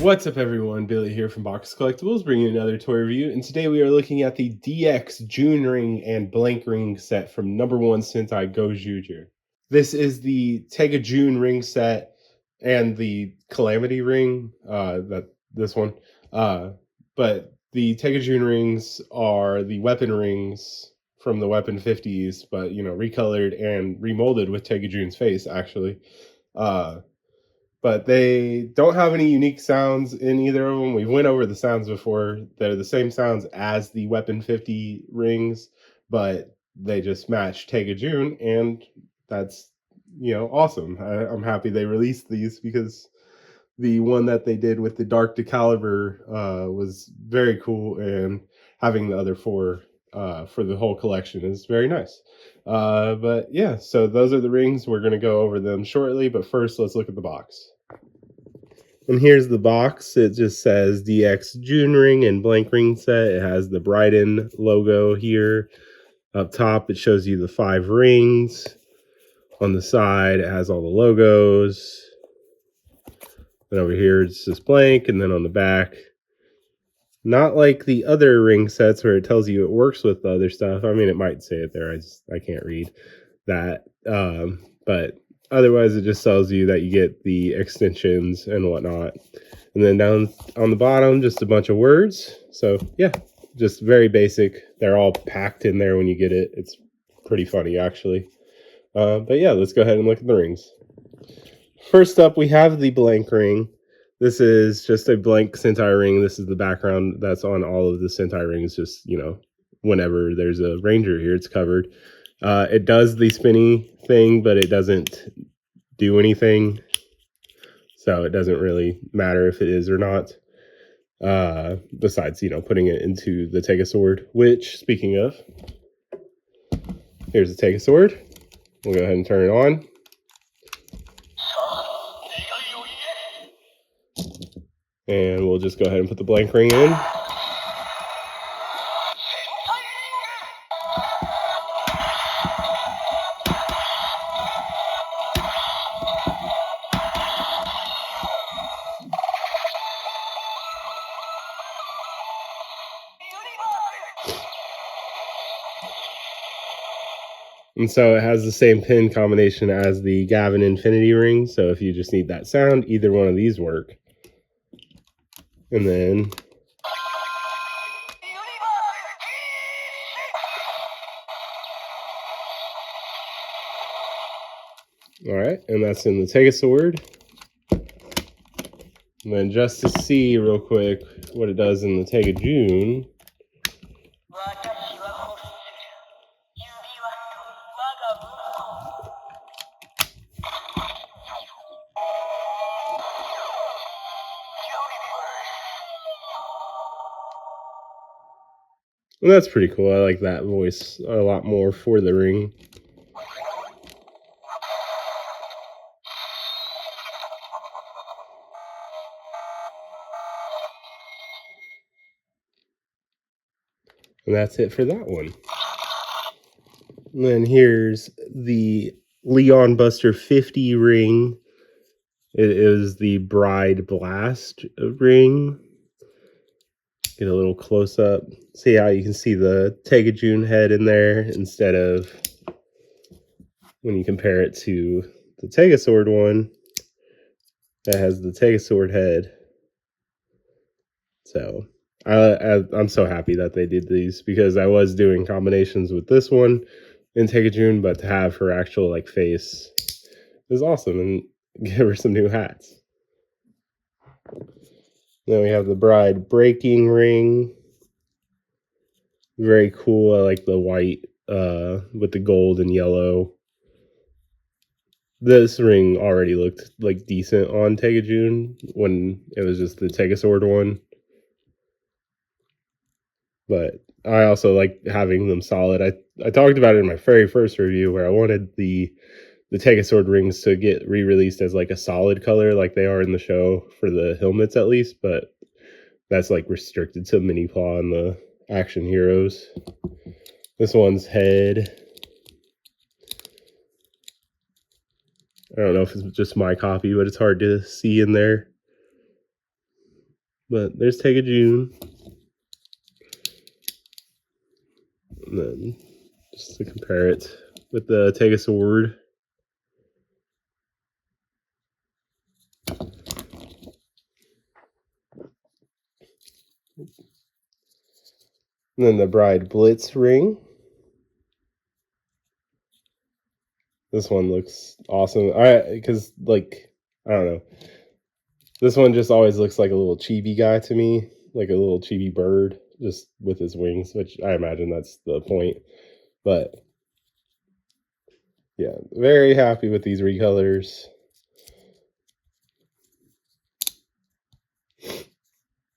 What's up everyone, Billy here from Box Collectibles, bringing you another toy review, and today we are looking at the DX June Ring and Blank Ring set from No.1 Sentai Gozyuger. This is the Tega June ring set and the Calamity ring, this one. But the Tega June rings are the weapon rings from the Weapon 50s, but recolored and remolded with Tega June's face actually. But they don't have any unique sounds in either of them. We went over the sounds before. They're the same sounds as the Weapon 50 rings, but they just match Tega June, and that's awesome. I'm happy they released these because the one that they did with the Dark Decaliber was very cool, and having the other four for the whole collection is very nice. But yeah, so those are the rings. We're going to go over them shortly, but first let's look at the box. And here's the box. It just says DX June Ring and Blank Ring Set. It has the Bryden logo here. Up top, it shows you the 5 rings. On the side, it has all the logos. And over here, it's just blank. And then on the back, not like the other ring sets where it tells you it works with the other stuff. I mean, it might say it there. I can't read that. But otherwise, it just tells you that you get the extensions and whatnot. And then down on the bottom, just a bunch of words. So yeah, just very basic. They're all packed in there when you get it. It's pretty funny, actually. But yeah, let's go ahead and look at the rings. First up, we have the blank ring. This is just a blank Sentai ring. This is the background that's on all of the Sentai rings. Just, whenever there's a Ranger here, it's covered. It does the spinny thing, but it doesn't do anything. So it doesn't really matter if it is or not. Besides, putting it into the Tega sword, which, speaking of, here's the Tega sword. We'll go ahead and turn it on. And we'll just go ahead and put the blank ring in. And so it has the same pin combination as the Gavin Infinity ring. So if you just need that sound, either one of these work. And then all right, and that's in the Tega sword. And then just to see real quick what it does in the Tega June. And that's pretty cool. I like that voice a lot more for the ring. And that's it for that one. And then here's the Leon Buster 50 ring. It is the Bride Blast ring. Get a little close up. See how you can see the Tega June head in there instead of when you compare it to the Tega sword one that has the Tega sword head. So I'm so happy that they did these because I was doing combinations with this one in Tega June, but to have her actual face is awesome, and give her some new hats. Then we have the Bride Breaking ring. Very cool. I like the white with the gold and yellow. This ring already looked decent on Tega June when it was just the Tega sword one. But I also like having them solid. I talked about it in my very first review where I wanted the Tega sword rings to get re-released as a solid color like they are in the show for the helmets at least, but that's restricted to Mini Paw and the Action Heroes. This one's head. I don't know if it's just my copy, but it's hard to see in there. But there's Tega June. And then just to compare it with the Tega sword. And then the Bride Blitz ring. This one looks awesome. Because, like, I don't know. This one just always looks like a little chibi guy to me. Like a little chibi bird, just with his wings, which I imagine that's the point. But, yeah, very happy with these recolors.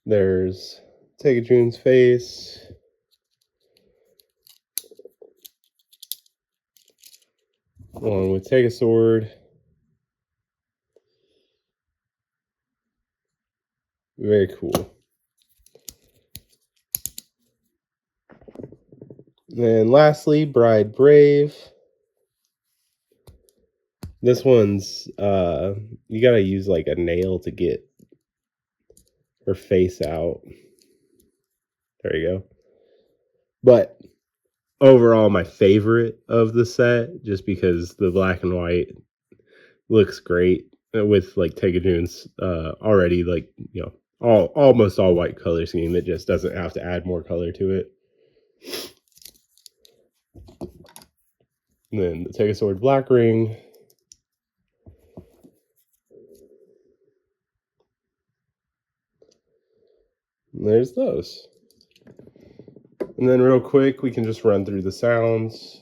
There's Tega June's face. Along with Tega sword. Very cool. And lastly, Bride Brave. This one's you gotta use like a nail to get her face out. There you go. But overall, my favorite of the set, just because the black and white looks great with like Tega June's already like, you know, almost all white color scheme. It just doesn't have to add more color to it. And then the Tega sword black ring. And there's those. And then real quick, we can just run through the sounds.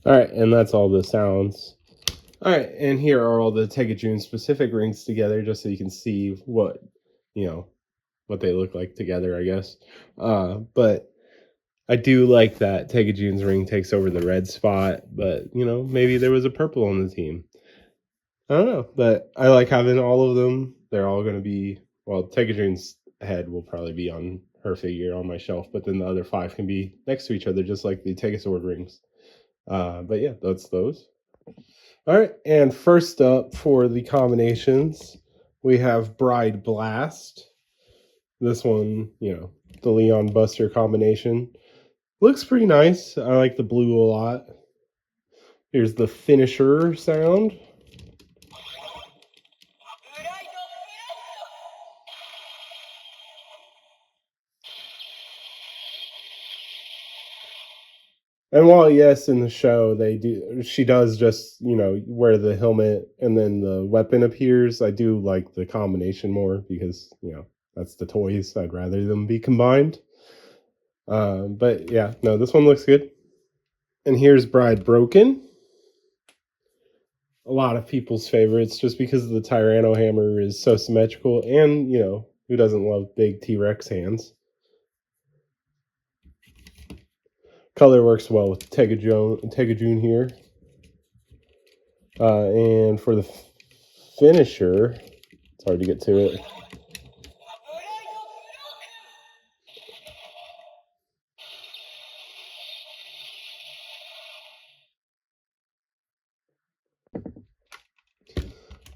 All right, and that's all the sounds. All right, and here are all the Tega June specific rings together, just so you can see what, you know, what they look like together, I guess. But I do like that Tega June's ring takes over the red spot, but, you know, maybe there was a purple on the team. I don't know, but I like having all of them. They're all going to be, well, Tega June's head will probably be on her figure on my shelf, but then the other 5 can be next to each other, just like the Tega sword rings. But yeah, that's those. All right, and first up for the combinations, we have Bride Blast. This one, you know, the Leon Buster combination. Looks pretty nice. I like the blue a lot. Here's the finisher sound. And while yes, in the show she does just, you know, wear the helmet and then the weapon appears. I do like the combination more because, you know, that's the toys. I'd rather them be combined. But yeah, no, this one looks good. And here's Bride Broken. a lot of people's favorites just because the Tyranno hammer is so symmetrical, and who doesn't love big T-Rex hands? Color works well with Tega June here. And for the finisher, it's hard to get to it.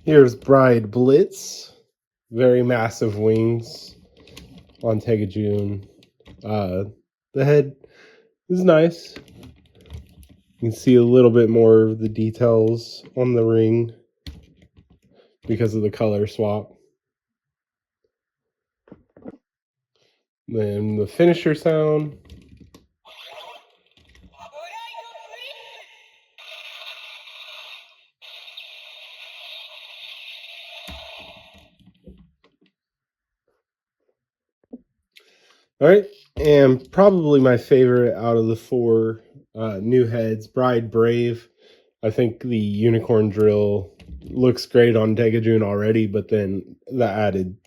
Here's Bride Blitz. Very massive wings on Tega June. The head is nice. You can see a little bit more of the details on the ring because of the color swap. Then the finisher sound. All right, and probably my favorite out of the four new heads, Bride Brave. I think the unicorn drill looks great on Tega June already, but then the added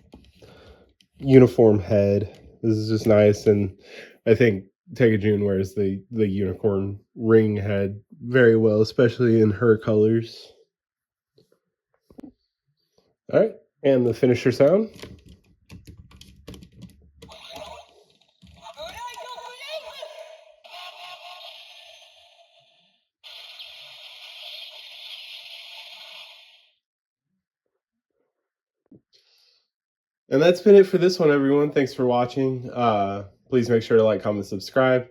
uniform head, this is just nice, and I think Tega June wears the unicorn ring head very well, especially in her colors. All right, and the finisher sound. And that's been it for this one, everyone. Thanks for watching. Please make sure to like, comment, subscribe.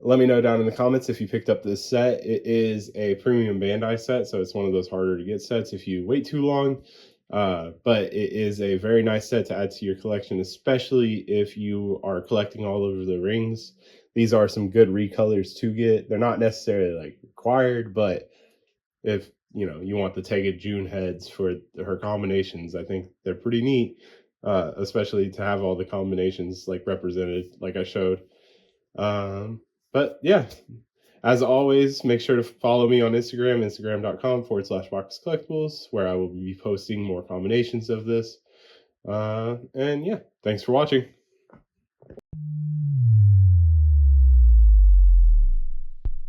Let me know down in the comments if you picked up this set. It is a premium Bandai set, so it's one of those harder to get sets if you wait too long. But it is a very nice set to add to your collection, especially if you are collecting all over the rings. These are some good recolors to get. They're not necessarily like required, but if you want the Tega June heads for her combinations, I think they're pretty neat, especially to have all the combinations like represented, like I showed. But yeah, as always, make sure to follow me on Instagram, instagram.com/Box Collectibles, where I will be posting more combinations of this. And yeah, thanks for watching.